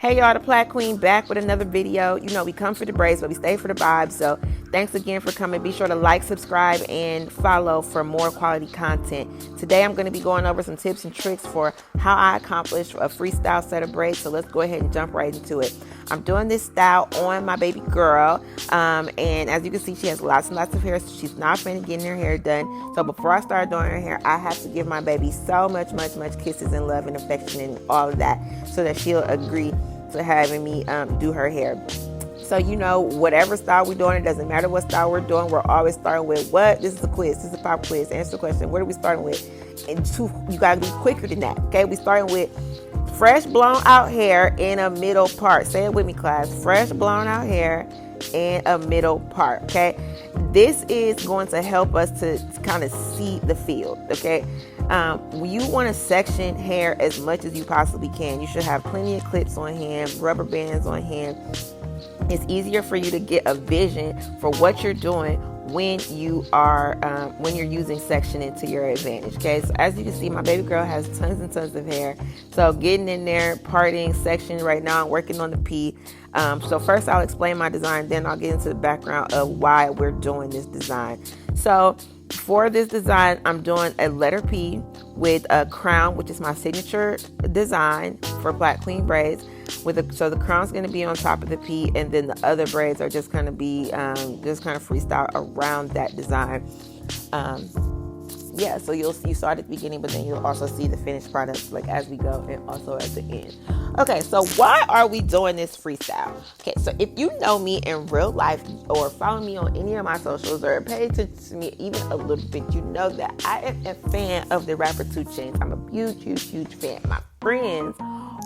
Hey y'all, the Plat Queen back with another video. You know, we come for the braids, but we stay for the vibes. So thanks again for coming. Be sure to like, subscribe, and follow for more quality content. Today I'm going to be going over some tips and tricks for how I accomplished a freestyle set of braids. So let's go ahead and jump right into it. I'm doing this style on my baby girl. And as you can see, she has lots and lots of hair. So she's not finna getting her hair done. So before I start doing her hair, I have to give my baby so much kisses and love and affection and all of that so that she'll agree to having me do her hair. So, you know, whatever style we're doing, it doesn't matter what style we're doing, we're always starting with what? This is a quiz. This is a pop quiz. Answer the question. What are we starting with? And you got to be quicker than that, okay? We're starting with fresh blown out hair in a middle part. Say it with me, class. Fresh blown out hair in a middle part, okay? This is going to help us to kind of see the field, okay? You want to section hair as much as you possibly can. You should have plenty of clips on hand, rubber bands on hand. It's easier for you to get a vision for what you're doing when you are when you're using sectioning to your advantage. Okay, so as you can see, my baby girl has tons and tons of hair. So getting in there, parting, section right now, I'm working on the P. So first I'll explain my design, then I'll get into the background of why we're doing this design. So for this design, I'm doing a letter P with a crown, which is my signature design for Plat Queen braids. So the crown's going to be on top of the P, and then the other braids are just going to be just kind of freestyle around that design. Yeah, so you saw it at the beginning, but then you'll also see the finished product like as we go and also at the end. Okay, so why are we doing this freestyle? Okay, so if you know me in real life or follow me on any of my socials or pay attention to me even a little bit, you know that I am a fan of the rapper Chainz. I'm a huge fan. My friends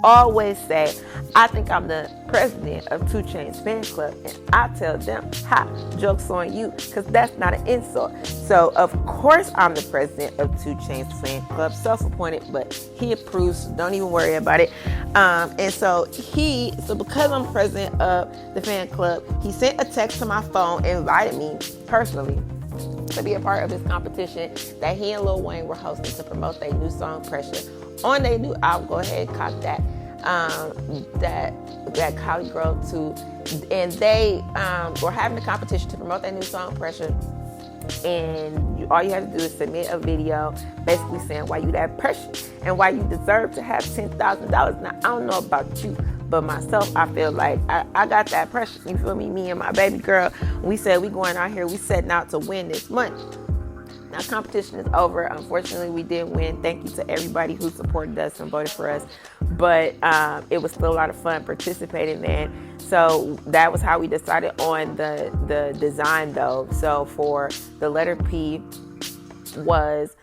always say I think I'm the president of Chainz fan club, and I tell them, ha, joke's on you, because that's not an insult. So of course I'm the president of Chainz fan club, self-appointed, but he approves, so don't even worry about it. And so because I'm president of the fan club, he sent a text to my phone and invited me personally to be a part of his competition that he and Lil Wayne were hosting to promote their new song Pressure on their new album. Go ahead and cop that Cali Girl too. And they were having a competition to promote their new song Pressure, and all you have to do is submit a video basically saying why you that precious and why you deserve to have $10,000. Now I don't know about you, but myself, I feel like I got that pressure. You feel me? Me and my baby girl, we said we going out here, we setting out to win this money. Now competition is over. Unfortunately, we didn't win. Thank you to everybody who supported us and voted for us. But it was still a lot of fun participating, man. So that was how we decided on the design though. So for the letter P was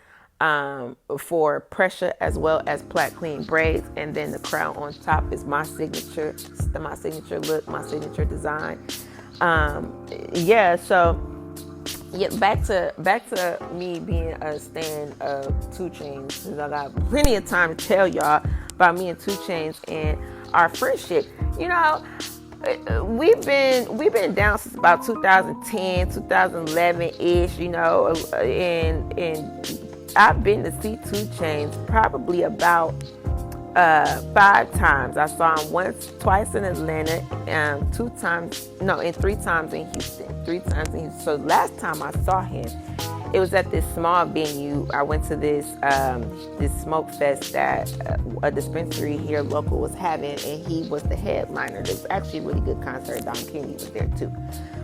for Pressure as well as Plat Queen braids, and then the crown on top is my signature look, my signature design. Back to me being a stan of 2 Chainz, because I got plenty of time to tell y'all about me and 2 Chainz and our friendship. You know, we've been down since about 2010, 2011-ish, you know, and I've been to see 2 Chainz probably about 5 times. I saw him twice in Atlanta, and 3 times in Houston. 3 times in Houston. So last time I saw him, it was at this small venue. I went to this smoke fest that a dispensary here local was having, and he was the headliner. It was actually a really good concert. Don Kennedy was there too.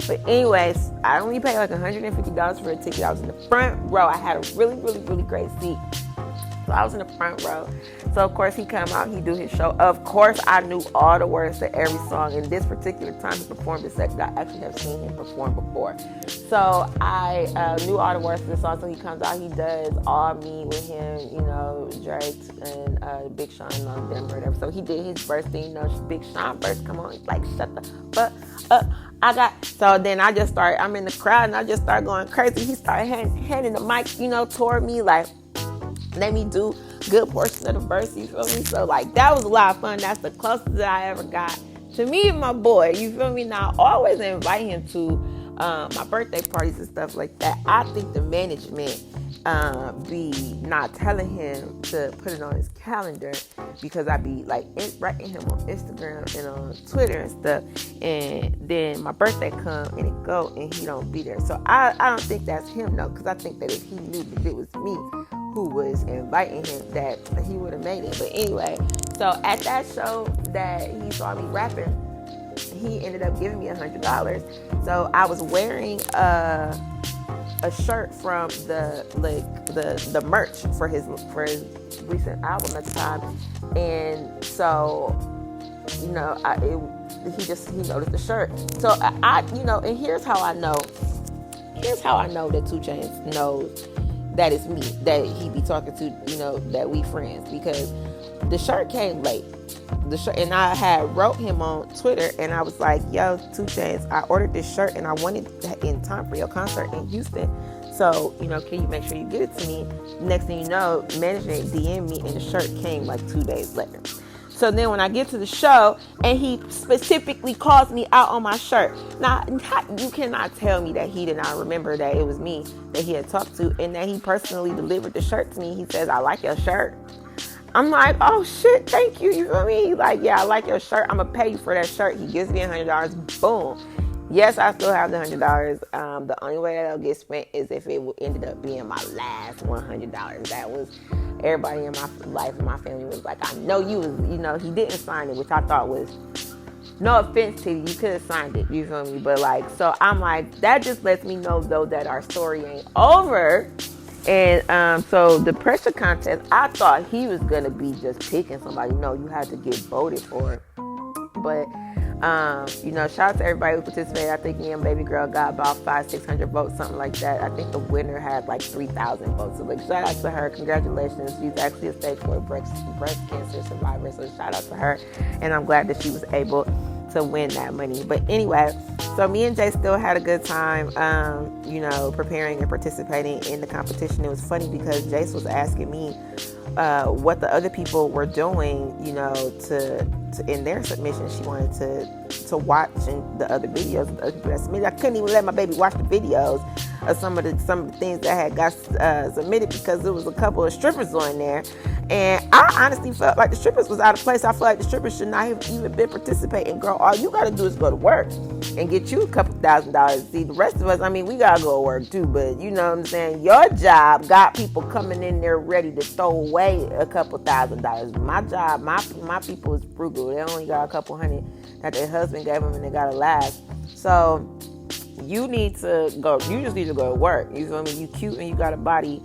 But anyways, I only paid like $150 for a ticket. I was in the front row. I had a really great seat. So I was in the front row. So of course he come out, he do his show. Of course I knew all the words to every song. In this particular time he performed this set, I actually have seen him perform before. So I knew all the words to the song. So he comes out, he does All Me with him, you know, Drake and Big Sean and all of them or whatever. So he did his verse, then, you know, Big Sean verse, come on, like shut the fuck up. So then I'm in the crowd and I just start going crazy. He started handing the mic, you know, toward me, like, let me do good portions of the verse, you feel me? So like that was a lot of fun. That's the closest that I ever got to me and my boy, you feel me? Now I always invite him to my birthday parties and stuff like that. I think the management be not telling him to put it on his calendar, because I be like writing him on Instagram and on Twitter and stuff, and then my birthday come and it go and he don't be there. So I don't think that's him, though, because I think that if he knew that it was me who was inviting him, that he would have made it. But anyway, so at that show that he saw me rapping, he ended up giving me $100. So I was wearing a shirt from the merch for his recent album at the time, and so he noticed the shirt. So I and here's how I know that 2 Chainz knows that it's me that he be talking to, that we friends, because the shirt came late. The shirt, and I had wrote him on Twitter, and I was like, yo, 2 Chainz, I ordered this shirt and I wanted it in time for your concert in Houston. So, can you make sure you get it to me? Next thing you know, management DM'd me and the shirt came like 2 days later. So then when I get to the show, and he specifically calls me out on my shirt. Now, you cannot tell me that he did not remember that it was me that he had talked to, and that he personally delivered the shirt to me. He says, I like your shirt. I'm like, oh shit, thank you. You feel me? He's like, yeah, I like your shirt. I'm gonna pay you for that shirt. He gives me $100. Boom. Yes, I still have the $100. The only way that'll get spent is if it ended up being my last $100. That was, everybody in my life and my family was like, I know you was, he didn't sign it, which I thought was, no offense to you, you could have signed it, you feel me? But so I'm like, that just lets me know, though, that our story ain't over. And so the pressure contest, I thought he was going to be just picking somebody. No, you had to get voted for. But, shout out to everybody who participated. I think me and baby girl got about 500-600 votes, something like that. I think the winner had like 3,000 votes. So shout out to her. Congratulations. She's actually a stage 4 breast cancer survivor. So shout out to her. And I'm glad that she was able to win that money. But anyway, so me and Jay still had a good time, preparing and participating in the competition. It was funny because Jace was asking me what the other people were doing, to in their submission. She wanted to watch and the other videos of the other people that submitted. I couldn't even let my baby watch the videos of some of the things that had got submitted, because there was a couple of strippers on there. And I honestly felt like the strippers was out of place. I feel like the strippers should not have even been participating. Girl, all you got to do is go to work and get you a couple $1,000. See, the rest of us, we got to go to work too. But you know what I'm saying? Your job got people coming in there ready to throw away a couple $1,000. My job, my people is frugal. They only got a couple $100 that their husband gave them, and they got to last. So you need to go. You just need to go to work. You feel me? You cute and you got a body.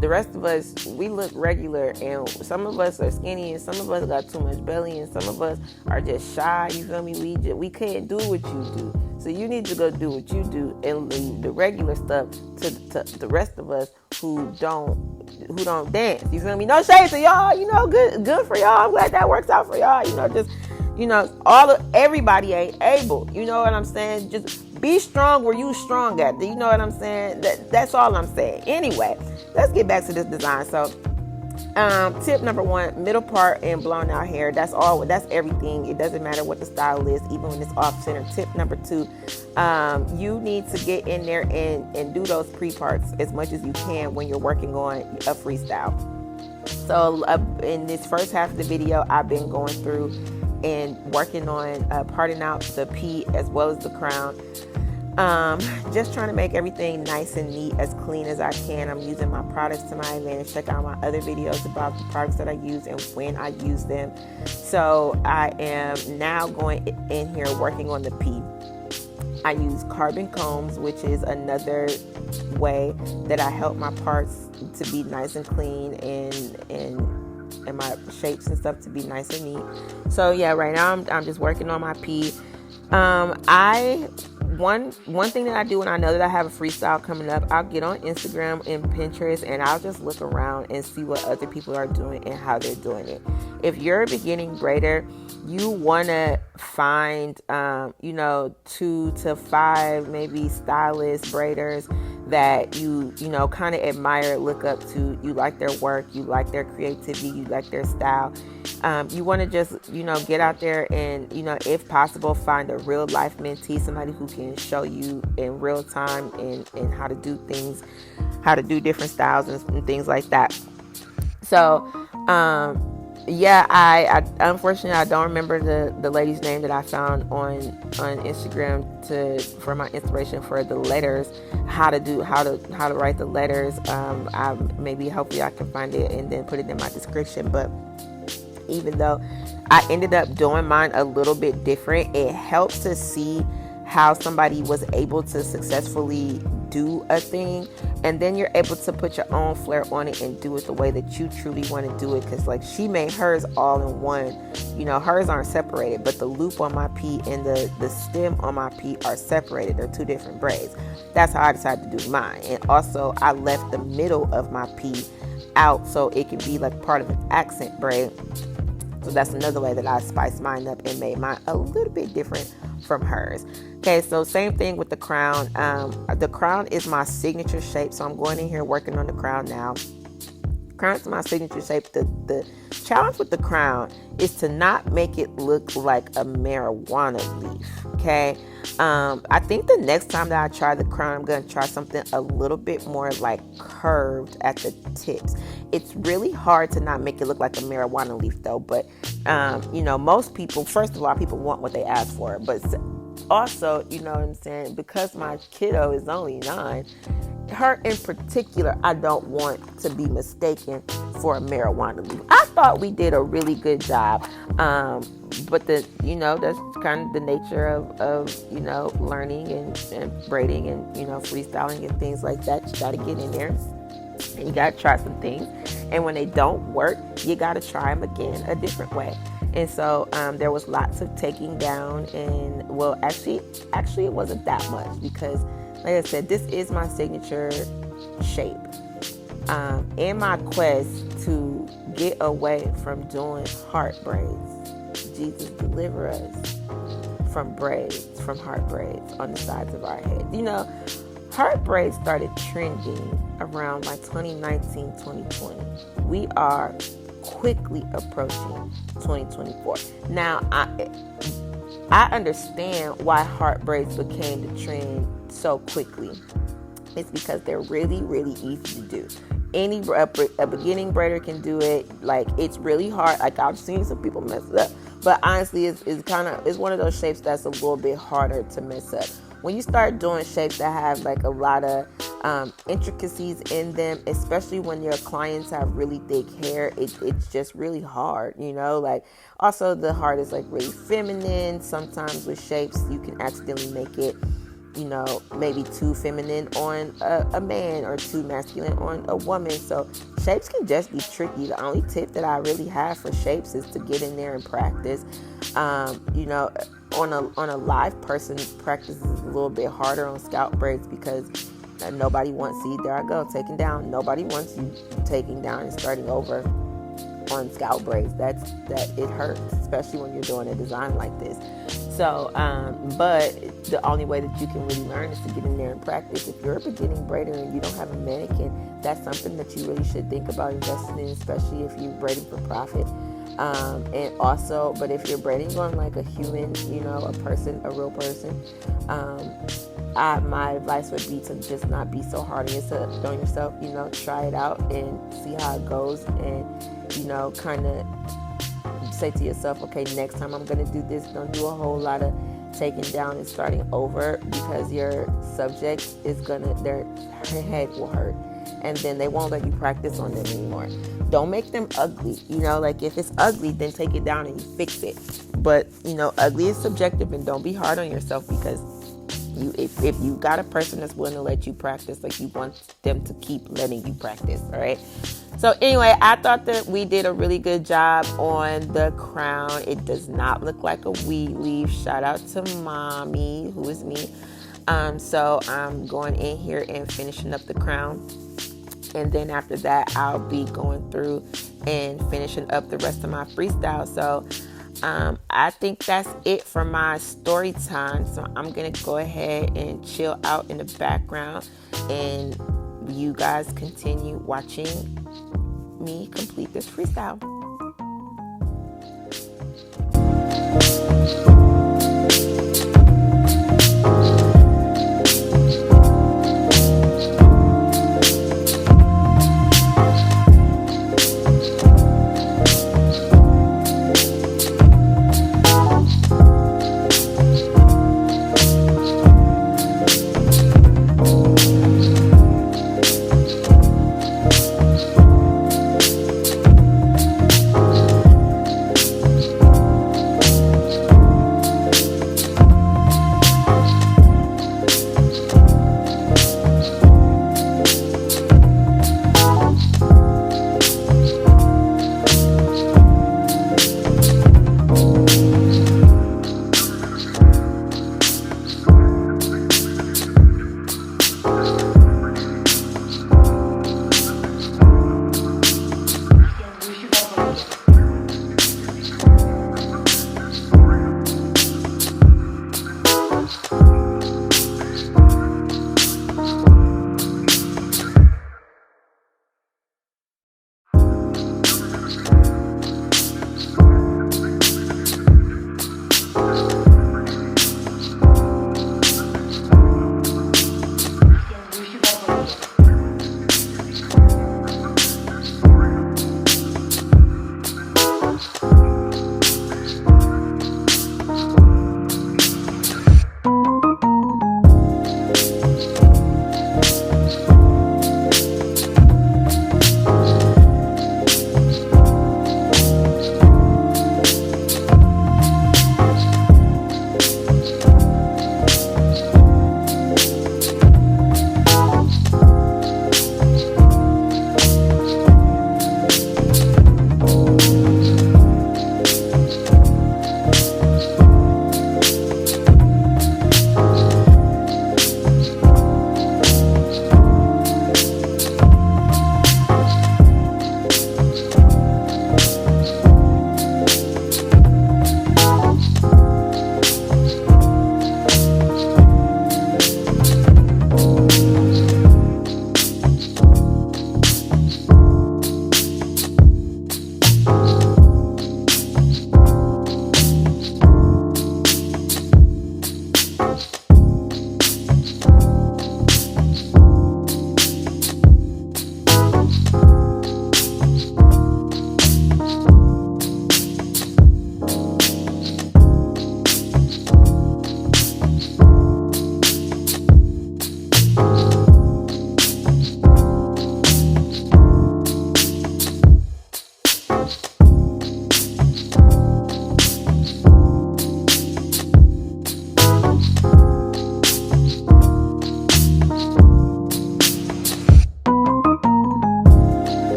The rest of us, we look regular, and some of us are skinny, and some of us got too much belly, and some of us are just shy. You feel me? We can't do what you do. So you need to go do what you do and leave the regular stuff to the rest of us who don't dance. You feel me? No shade to y'all. Good for y'all. I'm glad that works out for y'all. Everybody ain't able. You know what I'm saying? Just be strong where you strong at. You know what I'm saying? That's all I'm saying. Anyway, let's get back to this design. So, tip number 1, middle part and blown out hair. That's all. That's everything. It doesn't matter what the style is, even when it's off center. Tip number 2, you need to get in there and do those pre-parts as much as you can when you're working on a freestyle. So, in this first half of the video, I've been going through and working on parting out the P as well as the crown. Just trying to make everything nice and neat, as clean as I can. I'm using my products to my advantage. Check out my other videos about the products that I use and when I use them. So I am now going in here working on the P. I use carbon combs, which is another way that I help my parts to be nice and clean and my shapes and stuff to be nice and neat. So yeah, right now I'm just working on my P. One thing that I do when I know that I have a freestyle coming up, I'll get on Instagram and Pinterest, and I'll just look around and see what other people are doing and how they're doing it. If you're a beginning braider, you want to find, 2 to 5 maybe stylists, braiders that you kind of admire, look up to. You like their work, you like their creativity, you like their style. You want to just, get out there and, if possible, find a real life mentee, somebody who can show you in real time and how to do things, how to do different styles and things like that. So, I unfortunately I don't remember the lady's name that I found on Instagram for my inspiration for the letters, how to write the letters. Hopefully I can find it and then put it in my description. But even though I ended up doing mine a little bit different, it helps to see how somebody was able to successfully do a thing, and then you're able to put your own flair on it and do it the way that you truly want to do it. Because like she made hers all in one, hers aren't separated, but the loop on my P and the stem on my P are separated. They're 2 different braids. That's how I decided to do mine. And also I left the middle of my P out so it could be like part of an accent braid. So that's another way that I spiced mine up and made mine a little bit different from hers. Okay, so same thing with the crown. The crown is my signature shape, so I'm going in here working on the crown now. Crown is my signature shape. The challenge with the crown is to not make it look like a marijuana leaf. Okay, I think the next time that I try the crown, I'm going to try something a little bit more like curved at the tips. It's really hard to not make it look like a marijuana leaf though, but most people, first of all, people want what they ask for, but also, you know what I'm saying, because my kiddo is only 9, her in particular, I don't want to be mistaken for a marijuana leaf. I thought we did a really good job, but that's kind of the nature of learning and braiding and freestyling and things like that. You got to get in there and you got to try some things, and when they don't work, you got to try them again a different way. And so there was lots of taking down, and actually it wasn't that much, because like I said, this is my signature shape. In my quest to get away from doing heart braids, Jesus deliver us from heart braids on the sides of our heads. Heart braids started trending around like 2019, 2020. We are quickly approaching 2024. Now, I understand why heart braids became the trend so quickly. It's because they're really, really easy to do. A beginning braider can do it. Like, it's really hard. Like, I've seen some people mess it up, but honestly, it's one of those shapes that's a little bit harder to mess up. When you start doing shapes that have like a lot of intricacies in them, especially when your clients have really thick hair, it's just really hard, like also the heart is like really feminine. Sometimes with shapes you can accidentally make it, maybe too feminine on a man or too masculine on a woman. So shapes can just be tricky. The only tip that I really have for shapes is to get in there and practice. On a live person, practice is a little bit harder on scalp braids because nobody wants, there I go, taking down. Nobody wants you taking down and starting over on scalp braids. That it hurts, especially when you're doing a design like this. So, but the only way that you can really learn is to get in there and practice. If you're a beginning braider and you don't have a mannequin, that's something that you really should think about investing in, especially if you're braiding for profit. And also, but if you're braiding on like a human, a person, a real person, my advice would be to just not be so hard on yourself, try it out and see how it goes, and, kind of say to yourself, okay, next time I'm going to do this, don't do a whole lot of taking down and starting over, because your subject is their head will hurt, and then they won't let you practice on them anymore. Don't make them ugly, like if it's ugly, then take it down and you fix it. But, ugly is subjective, and don't be hard on yourself, because if you got a person that's willing to let you practice, like, you want them to keep letting you practice. All right. So anyway, I thought that we did a really good job on the crown. It does not look like a weed leaf. Shout out to mommy, who is me. So I'm going in here and finishing up the crown. And then after that, I'll be going through and finishing up the rest of my freestyle. So I think that's it for my story time. So I'm going to go ahead and chill out in the background, and you guys continue watching me complete this freestyle.